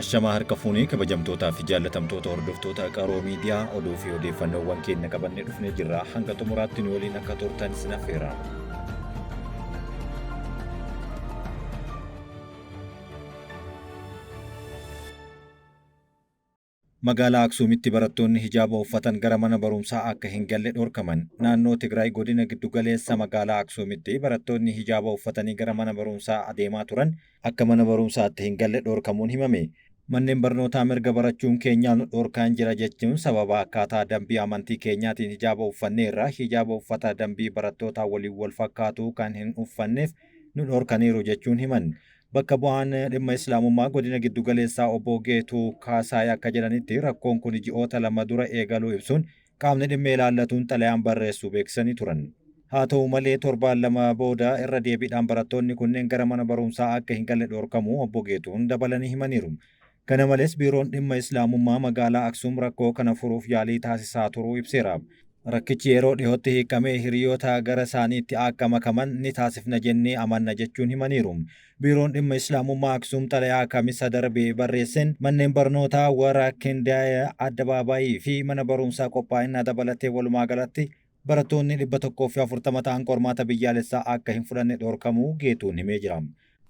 Ashamaa harka fuunee kabajamtootaa fi jaallatamtoota hordoftoota qaroo miidiyaa oduu fi odeeffannoowwan keenya qabannee dhufnee jirra. Hanga xumuraatti nu waliin akka turtan isin affeera. Magaalaa Aksuumitti barattoonni hijaaba uffatan gara mana barumsaa akka hin galle dhorkaman. Naannoo Tigraay godina giddugaleessa magaalaa Aksuumitti barattoonni hijaaba uffatanii gara mana barumsaa adeemaa turan akka mana barumsaatti hin galle dhorkamuun himame. Manneen barnootaa mirga barachuun keenyaan dhorkaan jira jechuun sababa akkaataa dambii amantii keenyaatiin hijaaba uffanneerra hijaaba uffata dambii barattootaa waliin wal fakkaatu kan hin uffanneef nu dhorkaniiru jechuun himan. Bakka bu'aan dhimma Islaamummaa godina giddugaleessaa obbo Geetuu Kaasaay akka jedhanitti rakkoon kun ji'oota lama dura eegaluu ibsuun qaamni dhimma ilaallatuun xalayaan barreessuu beeksisanii turan. Haa ta'u malee torbaan lama booda irra deebiidhaan barattoonni kunneen gara mana barumsaa akka hin galle dhorkamuu obbo Geetuun dabalanii himaniiru. Kana malees biiroon dhimma Islaamummaa magaalaa Aksuum rakkoo kana furuuf yaalii taasisaa turuu ibseera. Rakkichi yeroo dhiyootti hiikamee hiriyoota gara isaaniitti akka makaman ni taasifna jennee amanna jechuun himaniiru. Biiroon dhimma Islaamummaa Aksuum xalayaa kamisa darbee barreesseen manneen barnootaa warra Kindaaya Addabaabaayii fi mana barumsaa qophaa'inaa dabalatee walumaa galatti barattoonni 140 ta'an qormaata biyyaalessaa akka hin fudhanne dhorkamuu Geetuun himee jira.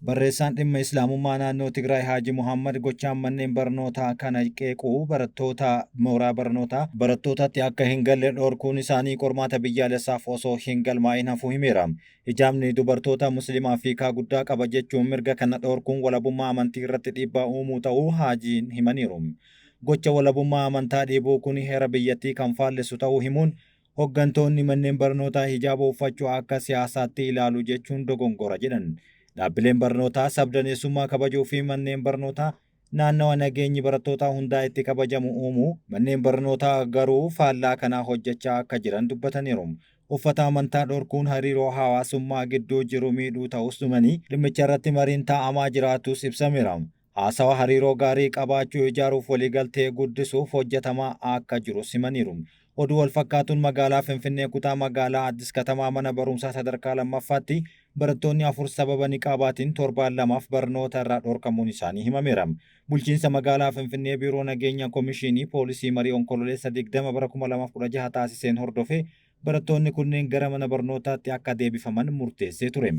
Barreessaan dhimma Islaamummaa naannoo Tigraay Haaji Muhammad gochaan manneen barnootaa kana qeequu barattoota mooraa barnootaa barattootatti akka hin galle dhorkuun isaanii qormaata biyyaalessaaf osoo hin galmaa'in hafuu himeera. Hijaabni dubartoota musliimaa hiikaa guddaa qaba jechuun mirga kana dhorkuun walabummaa amantii irratti dhiibbaa uumuu ta'uu Haajiin himaniiru. Gocha walabummaa amantaa dhiibuu kun heera biyyattii kan faallessu ta'uu himuun hooggantoonni manneen barnootaa hijaaba uffachuu akka siyaasaatti ilaalu jechuun dogongora jedhan. Dhaabbileen barnootaa sabdaneessummaa kabajuu fi manneen barnootaa naannawa nageenyi barattootaa hundaa itti kabajamu uumuu manneen barnootaa garuu faallaa kanaa hojjechaa akka jiran dubbataniiru. Uffata amantaa dhorkuun hariiroo hawaasummaa gidduu jiru miidhuu ta'us dhumanii dhimmicha irratti mariin taa'amaa jiraatus ibsameera. Haasawa hariiroo gaarii qabaachuu ijaaruuf waliigaltee guddisuuf hojjetamaa akka jirus himaniiru. Oduu wal fakkaatuun magaalaa Finfinnee kutaa magaalaa Addis Katamaa mana barumsaa sadarkaa lammaffaatti barattoonni 4 sababa niqaabaatiin torbaan lamaaf barnoota irraa dhorkamuun isaanii himameera. Bulchiinsa magaalaa Finfinnee biiroo nageenya komishinii poolisii marii onkololeessa 20 bara 2016 taasiseen hordofee barattoonni kunneen gara mana barnootaatti akka deebifaman murteessee ture.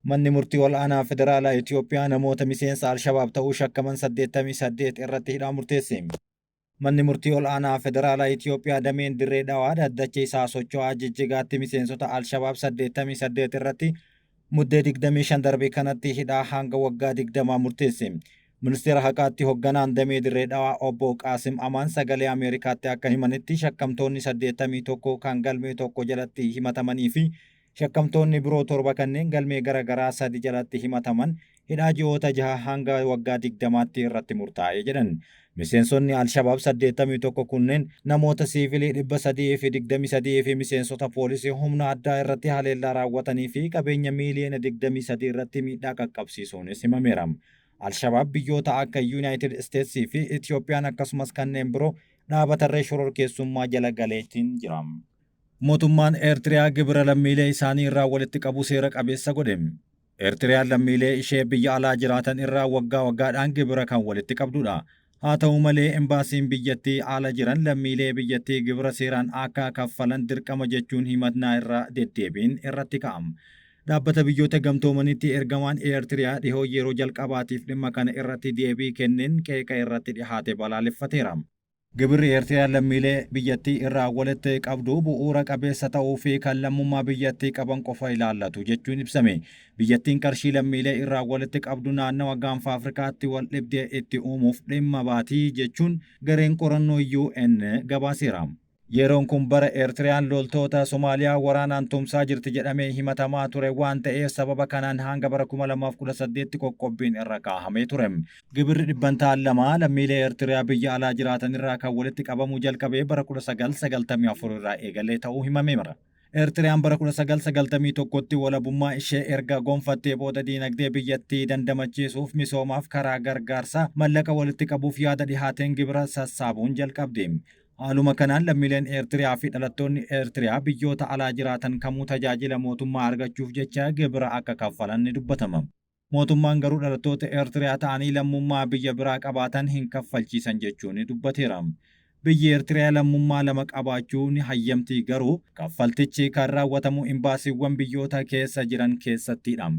Manni murtii ol'aanaa federaalaa Itoophiyaa namoota miseensa Alshabaab ta'uu shakkaman 88 irratti hidhaa murteesse. Manni murtii ol'aanaa federaalaa Itoophiyaa dameen dirree dhawaa dhaddacha isaa socho'aa Jijjigaatti miseensota Alshabaab 88 irratti muddee 25 darbe kanatti hidhaa hanga waggaa 20 murteesse. Ministeera haqaatti hoogganaan damee dirree dhawaa obbo Qaasim Amaan sagalee Ameerikaatti akka himanitti shakkamtoonni 81 kan galmee tokko jalatti himatamanii fi shakkamtoonni biroo 7 kanneen galmee garaagaraa 3 jalatti himataman hidhaa ji'oota 6 hanga waggaa 20tti irratti murtaa'e jedhan. Miseensonni Alshabaab 81 kunneen namoota siivilii 323 fi miseensota poolisii humna addaa irratti haleellaa raawwatanii fi qabeenya miiliyoona 23 irratti miidhaa qaqqabsiisuunis himameera. Alshabaab biyyoota akka Yuunaayitid Isteetsii fi Itoophiyaan akkasumas kanneen biroo dhaabatarree shororkeessummaa jala galeetiin jira. Mootummaan Eertiriyaa gibira lammiilee isaanii irraa walitti qabu seera qabeessa godhe. Eertiriyaan lammiilee ishee biyya alaa jiraatan irraa waggaa waggaadhaan gibira kan walitti qabdudha. Haa ta'u malee embaasiin biyyattii ala jiran lammiilee biyyattii gibira seeraan akka kaffalan dirqama jechuun himannaa irra deddeebiin irratti ka'ama. Dhaabbata biyyoota gamtoomanitti ergamaan Eertiriyaa dhihoo yeroo jalqabaatiif dhimma kana irratti deebii kenneen qeeqa irratti dhihaate balaaleffateera. Gibirri Eertiriyaan lammiilee biyyattii irraa walitti qabdu bu'uura qabeessa ta'uu fi kan lammummaa biyyattii qaban qofa ilaallatu jechuun ibsame. Biyyattiin qarshii lammiilee irraa walitti qabdu naannawa gaanfa Afrikaatti wal dhibdee itti uumuuf dhimma baatii jechuun gareen qorannoo UN gabaaseera. Yeroon kun bara Eertiriyaan loltoota Somaaliyaa waraanaan tumsaa jirti jedhamee himatamaa ture waan ta'eef sababa kanaan hanga bara 2018 qoqqobbiin irra kaahamee ture. Gibirri dhibbantaan lama lammiilee Eertiriyaa biyya alaa jiraatan irraa kan walitti qabamuu jalqabee bara 1994 irraa eegalee ta'uu himameera. Eertiriyaan bara 1991tti walabummaa ishee erga gonfattee booda diinagdee biyyattii dandamachiisuuf misoomaaf karaa gargaarsaa mallaqa walitti qabuuf yaada dhihaateen gibira sassaabuun jalqabde. Haaluma kanaan lammiileen Eertiriyaa fi dhalattoonni Eertiriyaa biyyoota alaa jiraatan kamuu tajaajila mootummaa argachuuf jecha gibira akka kaffalan ni dubbatama. Mootummaan garuu dhalattoota Eertiriyaa ta'anii lammummaa biyya biraa qabaatan hin kaffalchiisan jechuun dubbateera. Biyyi Eertiriyaa lammummaa lama qabaachuu ni hayyamti garuu kaffaltichi kan raawwatamu imbaasiiwwan biyyoota keessa jiran keessattidha.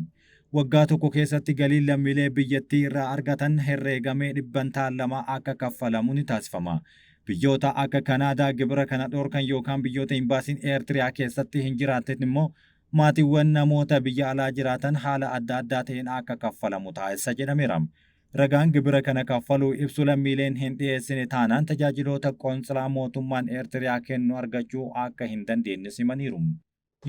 Waggaa tokko keessatti galiin lammiilee biyyattii irraa argatan herreegamee dhibbantaan 2 akka kaffalamu ni taasifama. Biyyoota akka Kanaadaa gibira kana dhorkan yookaan biyyoota imbaasiin Eertiriyaa keessatti hin jiraatin immoo maatiiwwan namoota biyya alaa jiraatan haala adda addaa ta'een akka kaffalamu taasisa jedhameera. Ragaan gibira kana kaffaluu ibsu lammiileen hin dhiyeessine taanaan tajaajiloota qoonsilaa mootummaan Eertiriyaa kennu argachuu akka hin dandeenye himaniiru.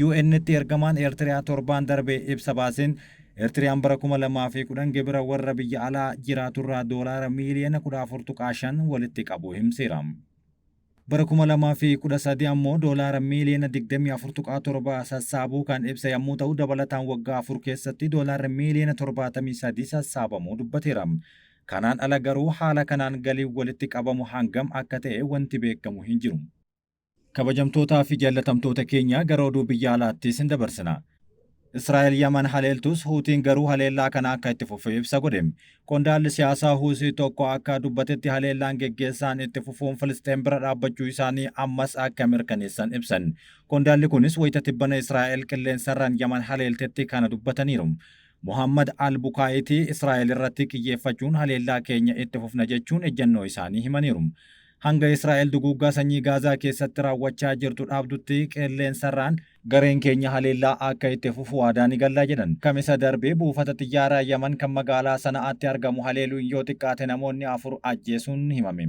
UN'tti ergamaan Eertiriyaa torbaan darbee ibsa baaseen Eertiriyaan bara 2010 gibira warra biyya alaa jiraaturraa doolaara miiliyoona 14.5 walitti qabu himseera. Bara 2013 ammoo doolaara miiliyoona 24.7 sassaabuu kan ibsa yommuu ta'u dabalataan waggaa 4 keessatti doolaara miiliyoona 73 sassaabamuu dubbateera. Kanaan ala garuu haala kanaan galii walitti qabamu hangam akka ta'e wanti beekamu hin jiru. Kabajamtootaa fi jaallatamtoota keenya gara oduu biyya alaattis hin dabarsina. Israa'el Yaman haleeltus Huutiin garuu haleellaa kana akka itti fufu ibsa godhe. Qondaalli siyaasaa Huusii tokko akka dubbatetti haleellaan geggeessaan itti fufuun Filisxeen bira dhaabbachuu isaanii ammas akka mirkaneessan ibsan. Qondaalli kunis wayita tibbana Israa'el qilleensarraan Yaman haleeltetti kana dubbataniiru. Muhammad al-Bukaayitii Israa'el irratti xiyyeeffachuun haleellaa keenya itti fufna jechuun ejjennoo isaanii himaniiru. Hanga Israa'el duguuggaa sanyii Gaazaa keessatti raawwachaa jirtu dhaabdutti qilleensarraan gareen keenya haleellaa akka itti fufu waadaa ni gallaa jedhan. Kamisa darbee buufata xiyyaaraa Yaman kan magaalaa Sana'aatti argamu haleeluun yoo xiqqaate namoonni 4 ajjeesuun himame.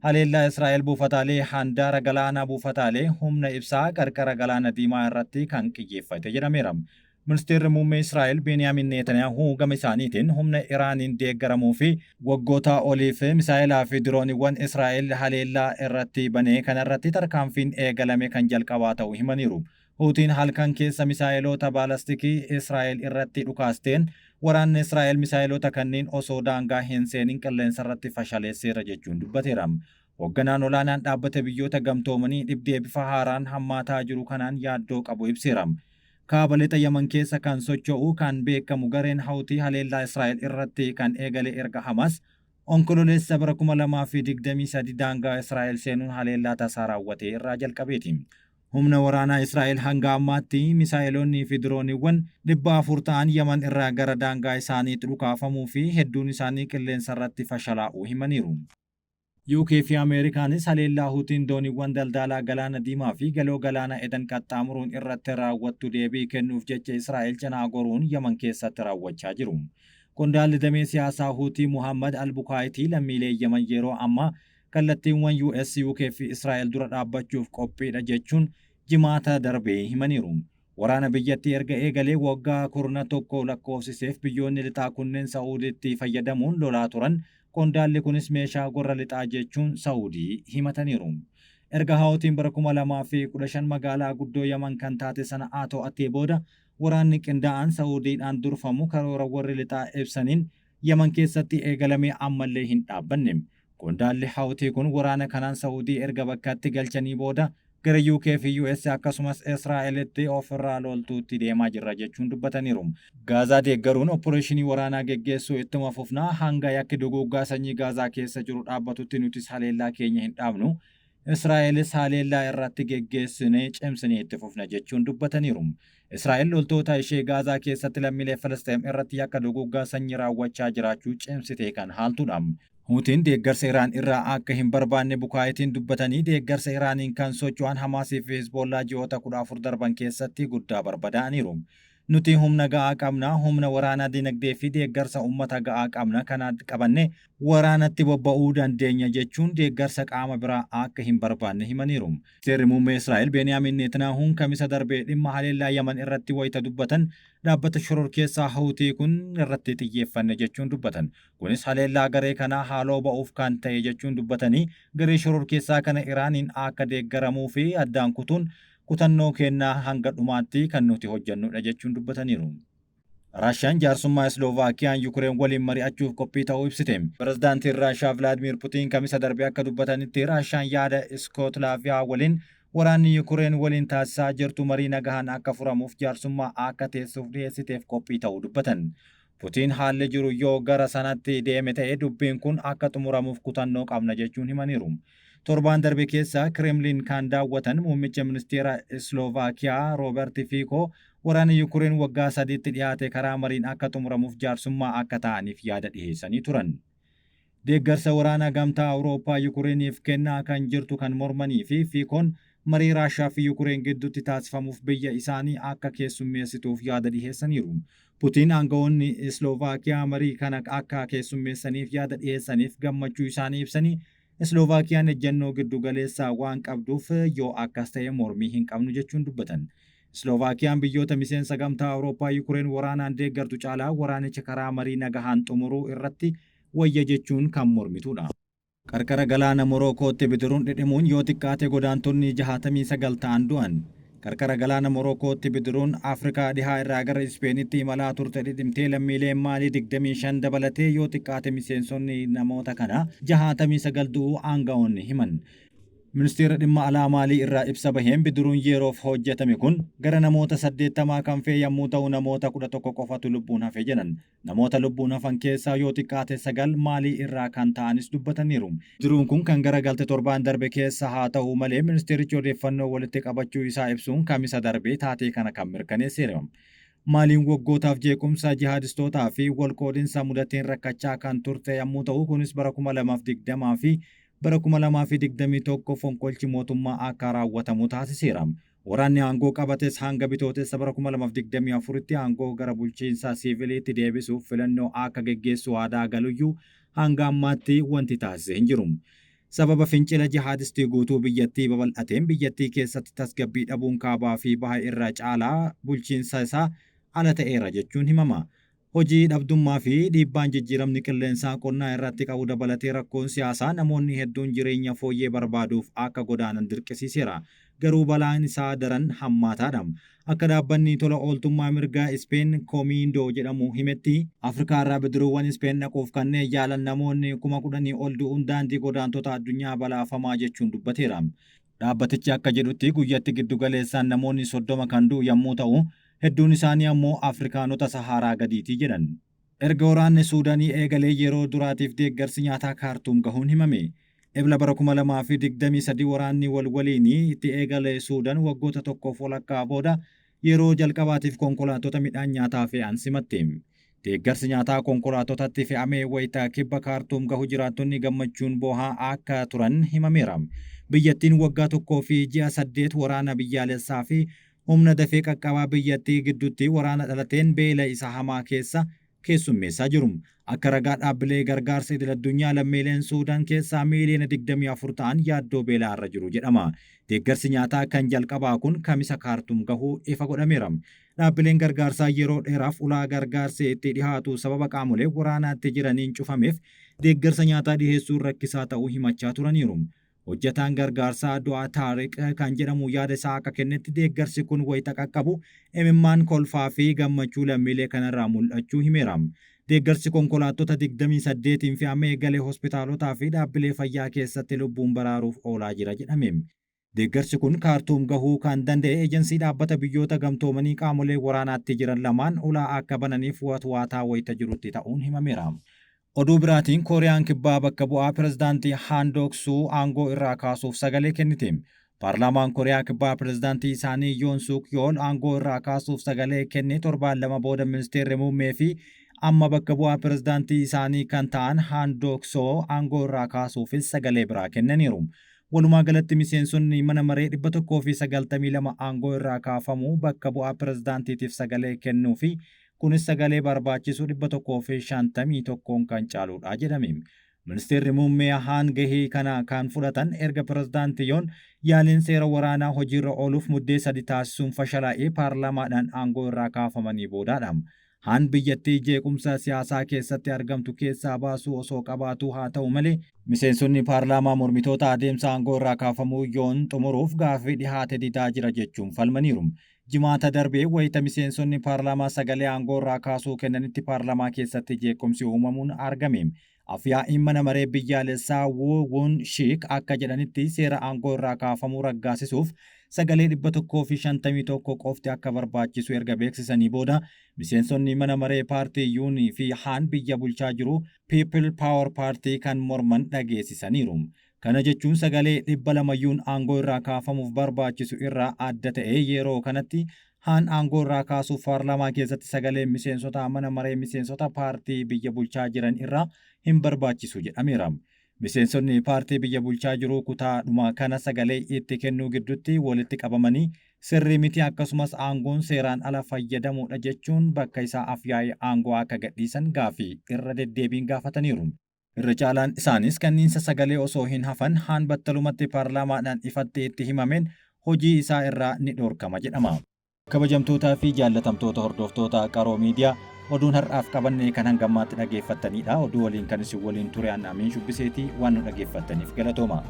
Haleellaa Israa'el buufataalee handaara galaanaa buufataalee humna ibsaa qarqara galaana diimaa irratti kan xiyyeeffate jedhameera. Ministeerri muummee Israa'el Beniyaamin Netanyaahuu gama isaaniitiin humna Iraaniin deeggaramuu fi waggoota oliif misaa'ilaa fi dirooniiwwan Israa'el haleellaa irratti banee kanarratti tarkaanfiin eegalame kan jalqabaa ta'uu himaniiru. Huutiin halkan keessa misaa'iloota baalastikii Israa'el irratti dhukaasteen waraanni Israa'el misaa'iloota kanneen osoo daangaa hin seenin qilleensarratti fashaleesseera jechuun dubbateera. Hoogganaan olaanaan dhaabbata biyyoota gamtoomanii dhibdee bifa haaraan hammaataa jiru kanaan yaaddoo qabu ibseera. Kaaba lixa Yaman keessa kan socho'u kan beekamu gareen Hawtii haleellaa Israa'el irratti kan eegale erga Hamas onkololeessa bara 2023 daangaa Israa'el seenuun haleellaa tasaa raawwate irraa jalqabeeti. Humna waraanaa Israa'el hanga ammaatti misaa'iloonnii fi dirooniiwwan 400 ta'an Yaman irraa gara daangaa isaaniitti dhukaafamuu fi hedduun isaanii qilleensarratti fashalaa'uu himaniiru. UK fi Ameerikaanis haleellaa Huutiin dooniiwwan daldalaa galaana diimaa fi galoo galaana Edan qaxxaamuruun irratti raawwattu deebii kennuuf jecha Israa'el cinaa goruun Yaman keessatti raawwachaa jiru. Qondaalli damee siyaasaa Huutii Muhammad al-Bukaayitii lammiilee Yaman yeroo ammaa kallattiiwwan US, UK fi Israa'el dura dhaabbachuuf qophiidha jechuun jimaata darbee himaniiru. Waraana biyyattii erga eegalee waggaa 11 lakkoofsiseef biyyoonni lixaa kunneen Saa'udiitti fayyadamuun lolaa turan. Qondaalli kunis meeshaa gorra lixaa jechuun Saa'udii himataniiru. Erga Hawtiin bara 2015 magaalaa guddoo Yaman kan taate Sana'aa to'attee booda waraanni qindaa'aan Saa'udiidhaan durfamu karoora warri lixaa ibsaniin Yaman keessatti eegalamee ammallee hin dhaabbanne. Qondaalli Hawtii kun waraana kanaan Saa'udii erga bakkaatti galchanii booda gara UK fi US akkasumas Israa'elitti ofirraa loltuutti deemaa jirra jechuun dubbataniiru. Gaazaa deeggaruun operaashinii waraanaa geggeessuu ittuma fufnaa hanga yakki duguuggaa sanyii Gaazaa keessa jiru dhaabbatutti nutis haleellaa keenya hin dhaabnu. Israa'elis haleellaa irratti geggeessinee cimsinee itti fufna jechuun dubbataniiru. Israa'el loltoota ishee Gaazaa keessatti lammiilee Filisxeem irratti yakka duguuggaa sanyii raawwachaa jiraachuu cimsitee kan haaltudha. Huutiin deeggarsa Iraan irraa akka hin barbaanne Bukaayitiin dubbatanii deeggarsa Iraaniin kan socho'an Hamaasii fi Hizbollaa ji'oota 14 darban keessatti guddaa barbadaa'aniiru. Nuti humna ga'aa qabna, humna waraanaa dinagdee fi deeggarsa uummata ga'aa qabna kana qabanne waraanatti bobba'uu dandeenya jechuun deeggarsa qaama biraa akka hin barbaanne himaniiru. Ministeerri muummee Israa'el Beniyaamin Netanyahuun kamisa darbee dhimma haleellaa Yaman irratti wayita dubbatan dhaabbata shororkeessaa Hawtii kun irratti xiyyeeffanne jechuun dubbatan. Kunis haleellaa garee kanaa haaloo ba'uuf kan ta'e jechuun dubbatanii garee shororkeessaa kana Iraaniin akka deeggaramuu fi addaan kutuun kutannoo kennaa hanga dhumaatti kan nuti hojjannudha jechuun dubbataniiru. Raashiyaan jaarsummaa Slovaakiyaan Yukureen waliin mari'achuuf qophii ta'uu ibsite. Pirezidaantiin Raashiyaa Vilaadimiir Putiin kamisa darbee akka dubbatanitti Raashiyaan yaada Iskootlaviyaa waliin waraanni Yukureen waliin taasisaa jirtu marii nagahaan akka furamuuf jaarsummaa akka teessuuf dhiyeessiteef qophii ta'uu dubbatan. Putiin haalli jiru yoo gara sanatti deeme ta'e dubbiin kun akka xumuramuuf kutannoo qabna jechuun himaniiru. Torbaan darbe keessa Kremlin kan daawwatan muummicha ministeera Slovaakiyaa Rooberti Fiikoo waraana Yukureen waggaa sadiitti dhiyaate karaa mariin akka xumuramuuf jaarsummaa akka ta'aniif yaada dhiheessanii turan. Deeggarsa waraanaa gamtaa Awurooppaa Yukureeniif kennaa kan jirtu kan mormanii fi Fiikoon marii Raashaa fi Yukureen gidduutti taasifamuuf biyya isaanii akka keessummeessituuf yaada dhiheessaniiru. Putiin aangawoonni Slovaakiyaa marii kana akka keessummeessaniif yaada dhiheessaniif gammachuu isaanii ibsanii Slovaakiyaan ejjennoo giddu galeessaa waan qabduuf yoo akkas ta'e mormii hin qabnu jechuun dubbatan. Slovaakiyaan biyyoota miseensa gamtaa Awurooppaa Yukureen waraanaan deeggartu caalaa waraanicha karaa marii nagahaan xumuruu irratti wayya jechuun kan mormitudha. Qarqara galaana Morokootti bidiruun dhidhimuun yoo xiqqaate godaantonni 69 ta'an du'an. Qarqara galaana Morokootti bidiruun Afrikaa dhihaa irraa gara Ispeenitti imalaa turte dhidhimtee lammiileen Maalii 25 dabalatee yoo xiqqaate miseensonni namoota kana 69 du'uu aangawoonni himan. Ministeera dhimma alaa Maalii irraa ibsa baheen bidiruun yeroof hojjetame kun gara namoota 80 kan fe'e yommuu ta'u namoota 11 qofatu lubbuun hafe jedhan. Namoota lubbuun hafan keessaa yoo xiqqaate 9 Maalii irraa kan ta'anis dubbataniiru. Bidiruun kun kan garagalte torbaan darbe keessa haa ta'u malee ministeerichi odeeffannoo walitti qabachuu isaa ibsuun kamisa darbe taatee kana kan mirkaneesseera. Maaliin waggootaaf jeequmsa jihaadistootaa fi walqoodinsa mudateen rakkachaa kan turte yommuu ta'u kunis bara 2020 fi bara 2021 fonqolchi mootummaa akka raawwatamu taasiseera. Waraanni aangoo qabates hanga bitootessa bara 2024tti aangoo gara bulchiinsa siiviliitti deebisuuf filannoo akka geggeessu waadaa galuyyuu hanga ammaatti wanti taasise hin jiru. Sababa fincila jihaadistii guutuu biyyattii babal'ateen biyyattii keessatti tasgabbii dhabuun kaabaa fi baha irra caalaa bulchiinsa isaa ala ta'eera jechuun himama. Hojii dhabdummaa fi dhiibbaan jijjiiramni qilleensaa qonnaa irratti qabu dabalatee rakkoon siyaasaa namoonni hedduun jireenya fooyyee barbaaduuf akka godaanan dirqisiiseera. Garuu balaan isaa daran hammaataadha. Akka dhaabbanni tola ooltummaa mirgaa Ispeen Koomiindoo jedhamu himetti Afrikaa irraa bidiruuwwan Ispeen dhaquuf kanneen yaalan namoonni 10,000 ol du'uun daandii godaantota addunyaa balaafamaa jechuun dubbateera. Dhaabbatichi akka jedhutti guyyatti giddugaleessaan namoonni 30 kan du'u yommuu ta'u hedduun isaanii ammoo Afrikaanota Saharaa gadiitii jedhan. Erga waraanni Suudaanii eegalee yeroo duraatiif deeggarsi nyaataa Kaartuum gahuun himame. Ebla bara 2023 waraanni waliin itti eegalee Suudaan waggoota tokkoof walakkaa booda yeroo jalqabaatiif konkolaattota midhaan nyaataa fe'an simatte. Deeggarsi nyaataa konkolaatotatti fe'amee wayita kibba Kaartuum gahu jiraattonni gammachuun boohaa akka turan himameera. Biyyattiin waggaa tokkoo fi ji'a 8 waraana biyyaalessaa fi humna dafee qaqqabaa biyyattii gidduutti waraana dhalateen beela isa hamaa keessa keessummeessaa jiru. Akka ragaa dhaabbilee gargaarsa idil-addunyaa lammiileen Suudaan keessaa miiliyoona 24 ta'an yaaddoo beelaarra jiru jedhama. Deeggarsi nyaataa kan jalqabaa kun kamisa Kaartuum gahuu ifa godhameera. Dhaabbileen gargaarsaa yeroo dheeraaf ulaa gargaarsi itti dhihaatu sababa qaamolee waraanaatti jiraniin cufameef deeggarsa nyaataa dhiheessuun rakkisaa ta'uu himachaa turaniiru. Hojjetaan gargaarsaa Du'aa Taariq kan jedhamu yaada isaa akka kennetti deeggarsi kun wayita qaqqabu imimmaan kolfaa fi gammachuu lammiilee kanarraa mul'achuu himeera. Deeggarsi konkolaattota 28 fe'amee galee hospitaalotaa fi dhaabbilee fayyaa keessatti lubbuun baraaruuf oolaa jira jedhame. Deeggarsi kun Kaartuum gahuu kan danda'e eejensii dhaabbata biyyoota gamtoomanii qaamolee waraanaatti jiran lamaan ulaa akka bananiif waataa wayita jirutti ta'uun himameera. Oduu biraatiin Kooriyaan Kibbaa bakka bu'aa pirezidaantii Han Duuk-suu aangoo irraa kaasuuf sagalee kennite. Paarlaamaan Kooriyaa Kibbaa pirezidaantii isaanii Yoon Suk Yool aangoo irraa kaasuuf sagalee kenne torbaan lama booda ministeerri muummee fi amma bakka bu'aa pirezidaantii isaanii kan ta'an Han Duuk-soo aangoo irraa kaasuufis sagalee biraa kennaniiru. Walumaa galatti miseensonni mana maree 192 aangoo irraa kaafamu bakka bu'aa pirezidaantiitiif sagalee kennuu fi kunis sagalee barbaachisu 151 kan caaludha jedhame. Ministeerri muummee Han gahee kana kan fudhatan erga pirezidaantii Yoon yaaliin seera waraanaa hojiirra ooluuf muddee 3 taasisuun fashalaa'ee paarlaamaadhaan aangoo irraa kaafamanii boodaadha. Han biyyattii jeequmsa siyaasaa keessatti argamtu keessaa baasuu osoo qabaatu haa ta'u malee miseensonni paarlaamaa mormitoota adeemsa aangoo irraa kaafamuu Yoon xumuruuf gaaffii dhihaate didaa jira jechuun falmaniiru. Jimaata darbee wayita miseensonni paarlaamaa sagalee aangoo irraa kaasuu kennanitti paarlaamaa keessatti jeequmsi uumamuun argame. Afyaa'iin mana maree biyyaalessaa Woo Wun Shik akka jedhanitti seera aangoo irraa kaafamuu raggaasisuuf sagalee 151 qofti akka barbaachisu erga beeksisanii booda miseensonni mana maree paartii yuunii fi haan biyya bulchaa jiru People Power Party kan morman dhageessisaniiru. Kana jechuun sagalee 200 aangoo irraa kaafamuuf barbaachisu irraa adda ta'e yeroo kanatti haan aangoo irraa kaasuuf paarlaamaa keessatti sagalee miseensota mana maree miseensota paartii biyya bulchaa jiran irraa hin barbaachisu jedhameera. Miseensonni paartii biyya bulchaa jiru kutaadhuma kana sagalee itti kennuu gidduutti walitti qabamanii sirrii miti akkasumas aangoon seeraan ala fayyadamuudha jechuun bakka isaa afyaa'ee aangoo akka gadhiisan gaafii irra deddeebiin gaafataniiru. Irra caalaan isaanis kanniinsa sagalee osoo hin hafan haan battalumatti paarlaamaadhaan ifatti itti himameen hojii isaa irraa ni dhorkama jedhama. Kabajamtootaa fi jaallatamtoota hordoftoota Qaroo Miidiyaa oduun har'aaf qabannee kan hangammaatti dhageeffattanidha. Oduu waliin kan isin waliin ture Amiin Shubbiseetii waan nu dhageeffattaniif galatooma.